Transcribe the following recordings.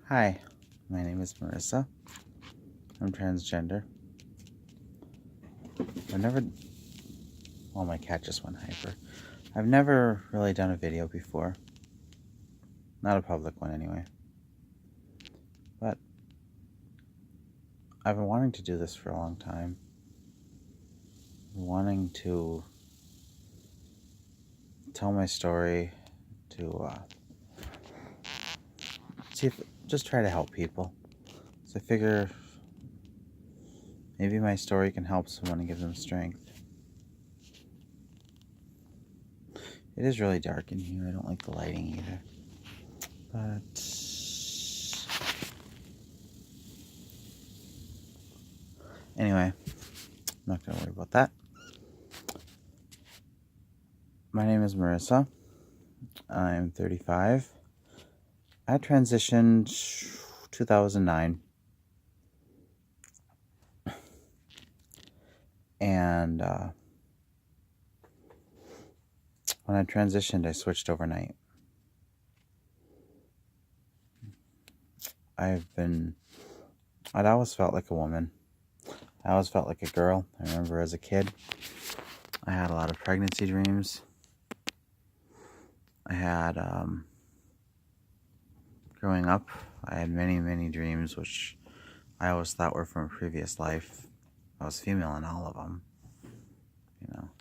Hi, my name is Marissa. I'm transgender. I've never, well, my cat just went hyper. I've never really done a video before. Not a public one, anyway. But I've been wanting to do this for a long time. Wanting to tell my story, to see if, just try to help people. So I figure maybe my story can help someone and give them strength. It is really dark in here. I don't like the lighting either. But anyway, I'm not going to worry about that. My name is Marissa. I'm 35. I transitioned 2009. And when I transitioned, I switched overnight. I'd always felt like a woman. I always felt like a girl. I remember as a kid, I had a lot of pregnancy dreams. I had, growing up, I had many, many dreams, which I always thought were from a previous life. I was female in all of them.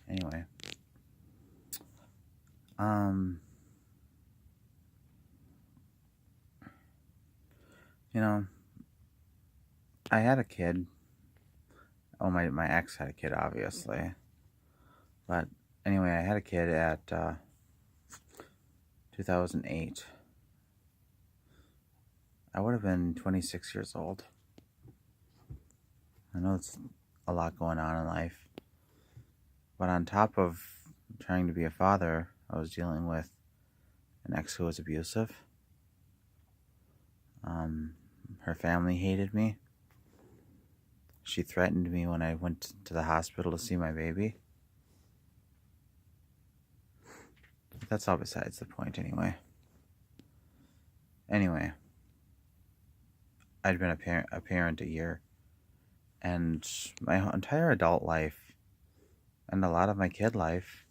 Anyway. I had a kid. Oh, my ex had a kid, obviously. But anyway, I had a kid at 2008. I would have been 26 years old. I know it's a lot going on in life. But on top of trying to be a father, I was dealing with an ex who was abusive. Her family hated me. She threatened me when I went to the hospital to see my baby. That's all besides the point, anyway. I'd been a parent a year. And my entire adult life, and a lot of my kid life,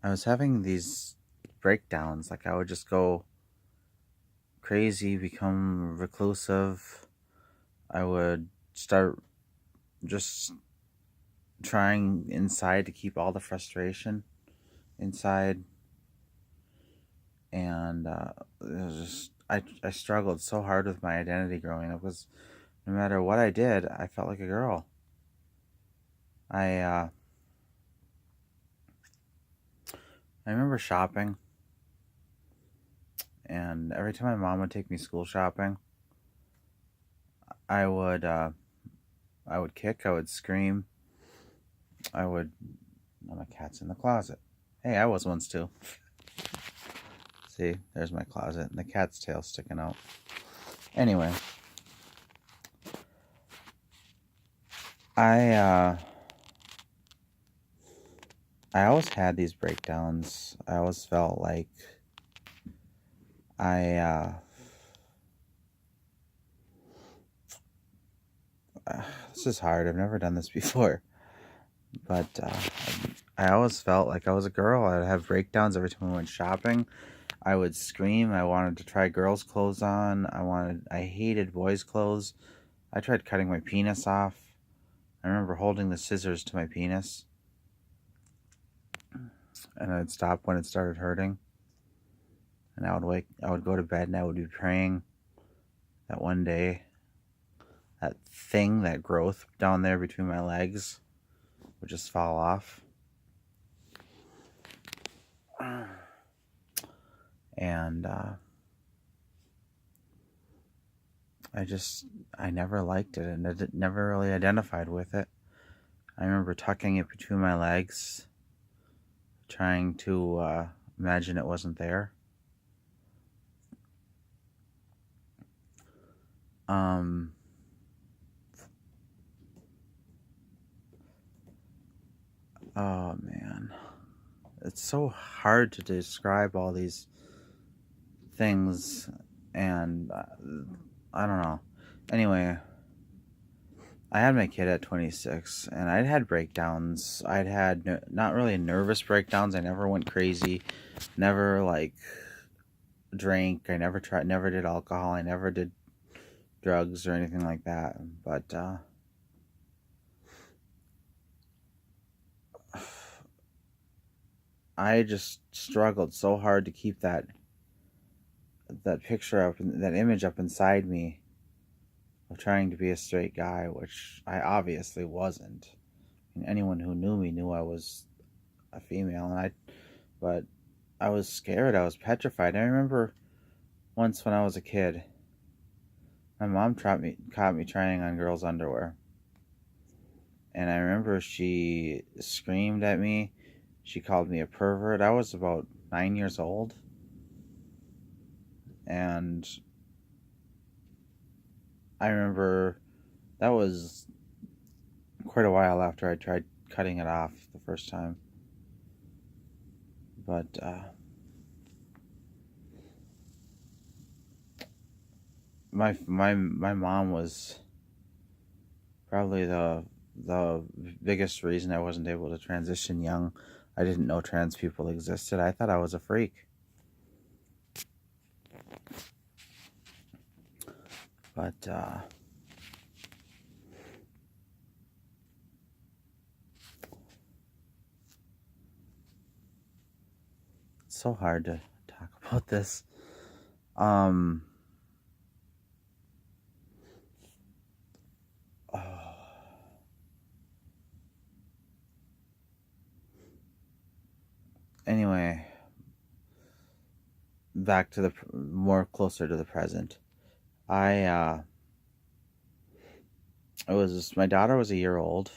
I was having these breakdowns. Like, I would just go crazy, become reclusive. I would start just trying inside to keep all the frustration inside. And it was just, I struggled so hard with my identity growing up, because no matter what I did, I felt like a girl. I remember shopping, and every time my mom would take me school shopping, I would kick, I would scream, oh, my cat's in the closet. Hey, I was once too. See, there's my closet, and the cat's tail sticking out. Anyway, I always had these breakdowns. I always felt like this is hard. I've never done this before. But I always felt like I was a girl. I'd have breakdowns every time I went shopping. I would scream. I wanted to try girls' clothes on. I hated boys' clothes. I tried cutting my penis off. I remember holding the scissors to my penis, and I'd stop when it started hurting. And I would go to bed, and I would be praying that one day that growth down there between my legs would just fall off. And I never liked it, and I never really identified with it. I remember tucking it between my legs, trying to imagine it wasn't there. Oh man, it's so hard to describe all these things And I don't know. Anyway, I had my kid at 26, and I'd had breakdowns. I'd had not really nervous breakdowns. I never went crazy, never like drank. I never did alcohol. I never did drugs or anything like that. But I just struggled so hard to keep that picture up, that image up inside me of trying to be a straight guy, which I obviously wasn't. And anyone who knew me knew I was a female, but I was scared. I was petrified. I remember once when I was a kid, my mom caught me trying on girls' underwear, and I remember she screamed at me. She called me a pervert. I was about 9 years old, and I remember that was quite a while after I tried cutting it off the first time. But my mom was probably the biggest reason I wasn't able to transition young. I didn't know trans people existed. I thought I was a freak. But it's so hard to talk about this. Um oh, anyway, back to the more closer to the present. I it was my daughter was a year old.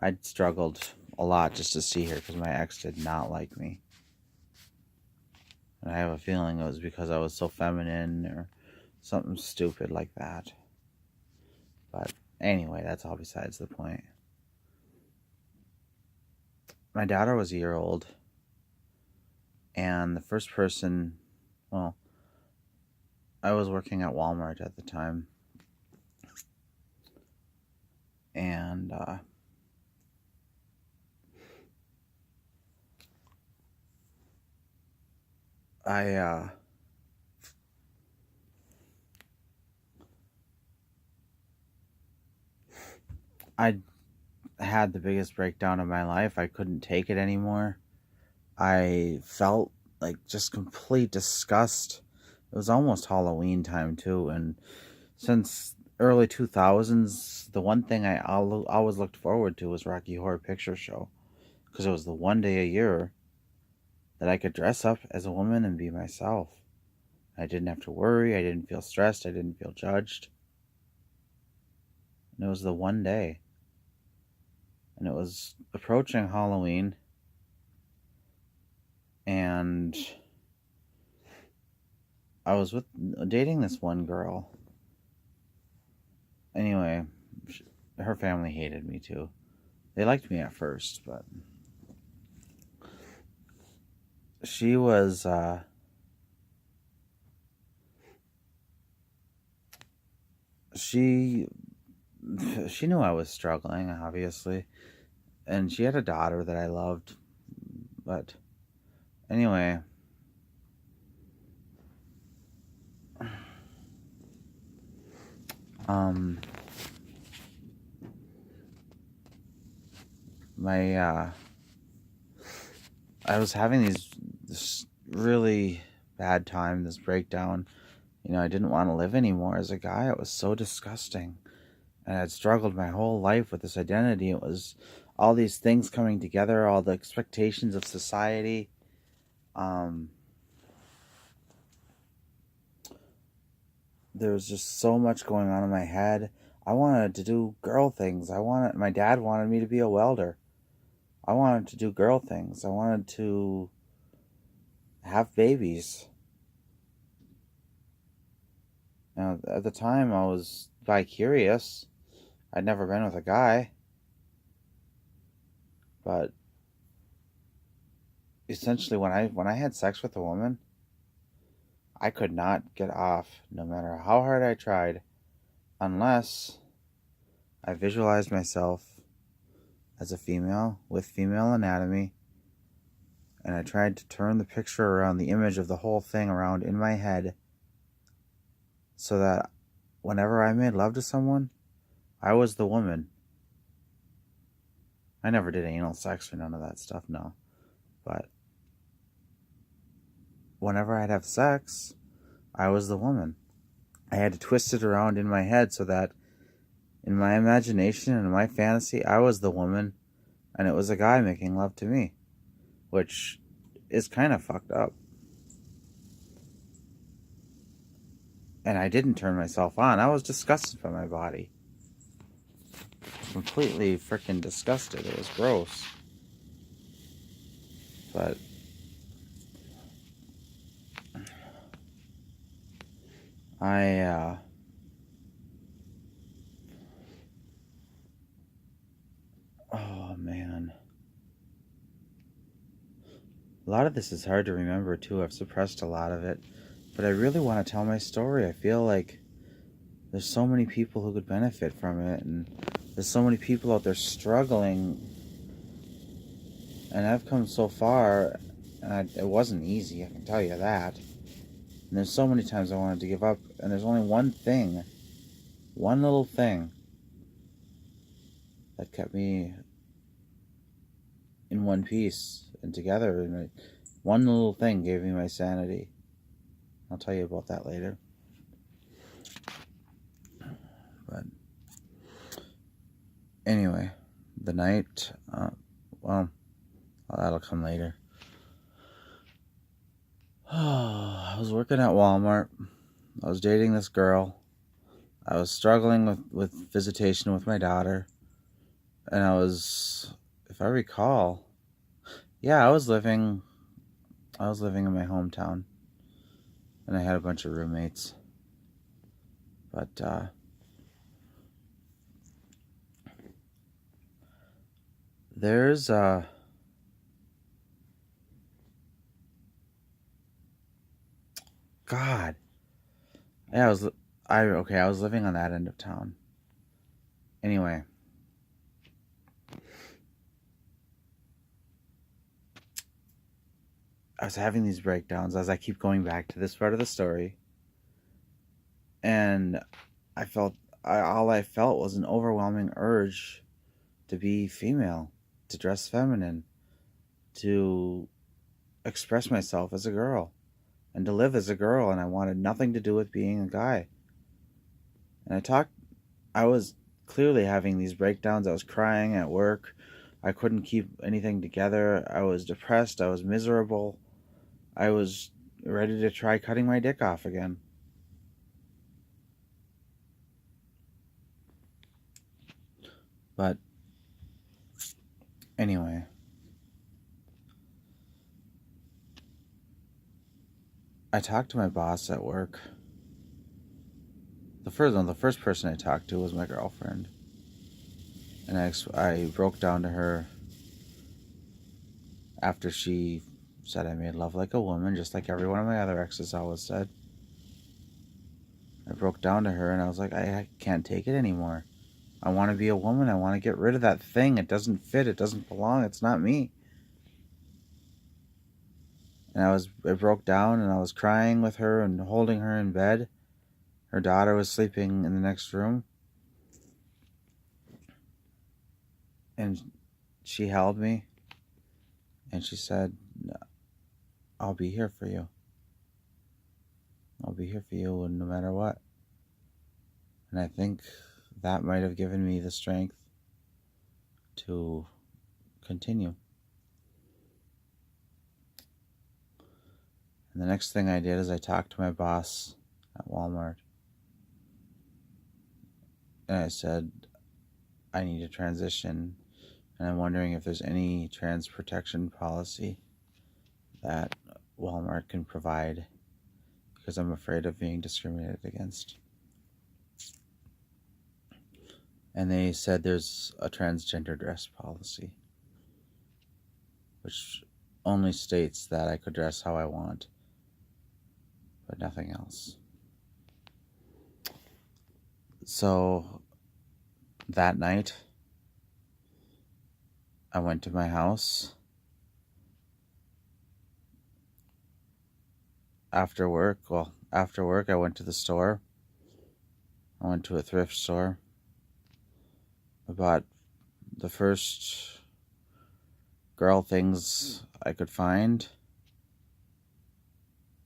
I'd struggled a lot just to see her because my ex did not like me. And I have a feeling it was because I was so feminine or something stupid like that. But anyway, that's all besides the point. My daughter was a year old, and the first person, well, I was working at Walmart at the time, and I I had the biggest breakdown of my life. I couldn't take it anymore. I felt like just complete disgust. It was almost Halloween time too, and since early 2000s, the one thing I always looked forward to was Rocky Horror Picture Show because it was the one day a year that I could dress up as a woman and be myself. I didn't have to worry, I didn't feel stressed, I didn't feel judged. And it was the one day. And it was approaching Halloween, and I was dating this one girl. Anyway, her family hated me too. They liked me at first, but she was she she knew I was struggling, obviously, and she had a daughter that I loved. But anyway, um, my I was having this really bad time, this breakdown. You know, I didn't want to live anymore as a guy. It was so disgusting, and I'd struggled my whole life with this identity. It was all these things coming together, all the expectations of society. Um, there was just so much going on in my head. I wanted to do girl things. My dad wanted me to be a welder. I wanted to do girl things. I wanted to have babies. Now, at the time, I was bi-curious. I'd never been with a guy, but essentially, when I had sex with a woman, I could not get off no matter how hard I tried unless I visualized myself as a female with female anatomy, and I tried to turn the picture around, the image of the whole thing around in my head, so that whenever I made love to someone, I was the woman. I never did anal sex or none of that stuff, no. But whenever I'd have sex, I was the woman. I had to twist it around in my head so that in my imagination and my fantasy, I was the woman and it was a guy making love to me, which is kind of fucked up. And I didn't turn myself on. I was disgusted by my body. Completely freaking disgusted. It was gross. But oh man. A lot of this is hard to remember too. I've suppressed a lot of it. But I really want to tell my story. I feel like there's so many people who could benefit from it, and there's so many people out there struggling, and I've come so far, and it wasn't easy, I can tell you that. And there's so many times I wanted to give up, and there's only one little thing that kept me in one piece and together, and one little thing gave me my sanity. I'll tell you about that later. But anyway, the night, well, that'll come later. I was working at Walmart. I was dating this girl. I was struggling with visitation with my daughter. And I was, if I recall, I was living in my hometown. And I had a bunch of roommates. But, there's, God. Yeah, I was living on that end of town. Anyway. I was having these breakdowns as I keep going back to this part of the story. And all I felt was an overwhelming urge to be female, to dress feminine, to express myself as a girl, and to live as a girl, and I wanted nothing to do with being a guy. And I was clearly having these breakdowns. I was crying at work. I couldn't keep anything together. I was depressed. I was miserable. I was ready to try cutting my dick off again. But anyway, I talked to my boss at work. The first person I talked to was my girlfriend. And I broke down to her after she said I made love like a woman, just like every one of my other exes always said. I broke down to her and I was like, I can't take it anymore. I want to be a woman. I want to get rid of that thing. It doesn't fit. It doesn't belong. It's not me. And I broke down and I was crying with her and holding her in bed. Her daughter was sleeping in the next room. And she held me and she said, I'll be here for you. I'll be here for you no matter what. And I think that might have given me the strength to continue. And the next thing I did is I talked to my boss at Walmart. And I said, I need to transition. And I'm wondering if there's any trans protection policy that Walmart can provide, because I'm afraid of being discriminated against. And they said there's a transgender dress policy, which only states that I could dress how I want. but nothing else. So that night, I went to my house. After work, I went to the store. I went to a thrift store. I bought the first girl things I could find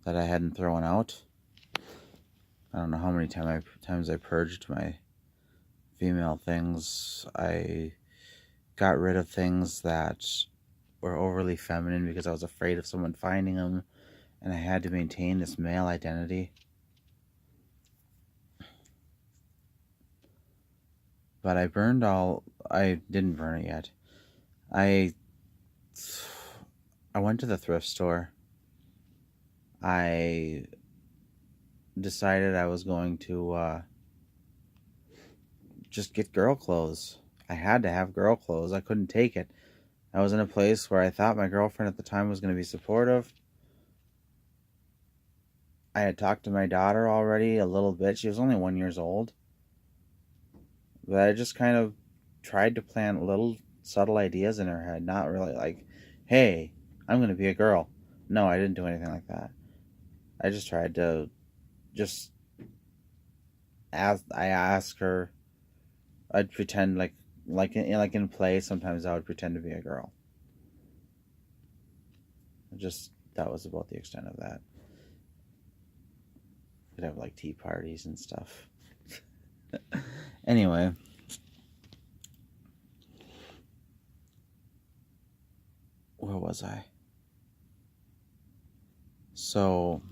that I hadn't thrown out. I don't know how many times I purged my female things. I got rid of things that were overly feminine because I was afraid of someone finding them, and I had to maintain this male identity. But I didn't burn it yet. I went to the thrift store. I decided I was going to just get girl clothes. I had to have girl clothes. I couldn't take it. I was in a place where I thought my girlfriend at the time was going to be supportive. I had talked to my daughter already a little bit. She was only 1 year old. But I just kind of tried to plant little subtle ideas in her head. Not really like, hey, I'm going to be a girl. No, I didn't do anything like that. I just tried to I asked her. I'd pretend like in play. Sometimes I would pretend to be a girl. That was about the extent of that. We'd have like tea parties and stuff. Anyway, where was I? So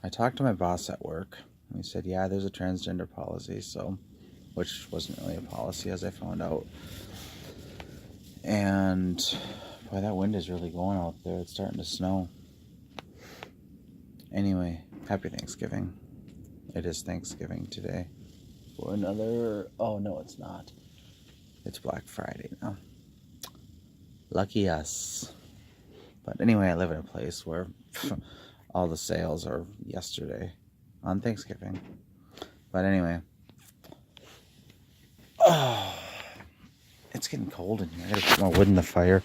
I talked to my boss at work. He said, yeah, there's a transgender policy, which wasn't really a policy, as I found out. And boy, that wind is really going out there. It's starting to snow. Anyway, happy Thanksgiving. It is Thanksgiving today. For another... Oh, no, it's not. It's Black Friday now. Lucky us. But anyway, I live in a place where all the sales are yesterday on Thanksgiving. But anyway. Oh, it's getting cold in here. I gotta put more wood in the fire.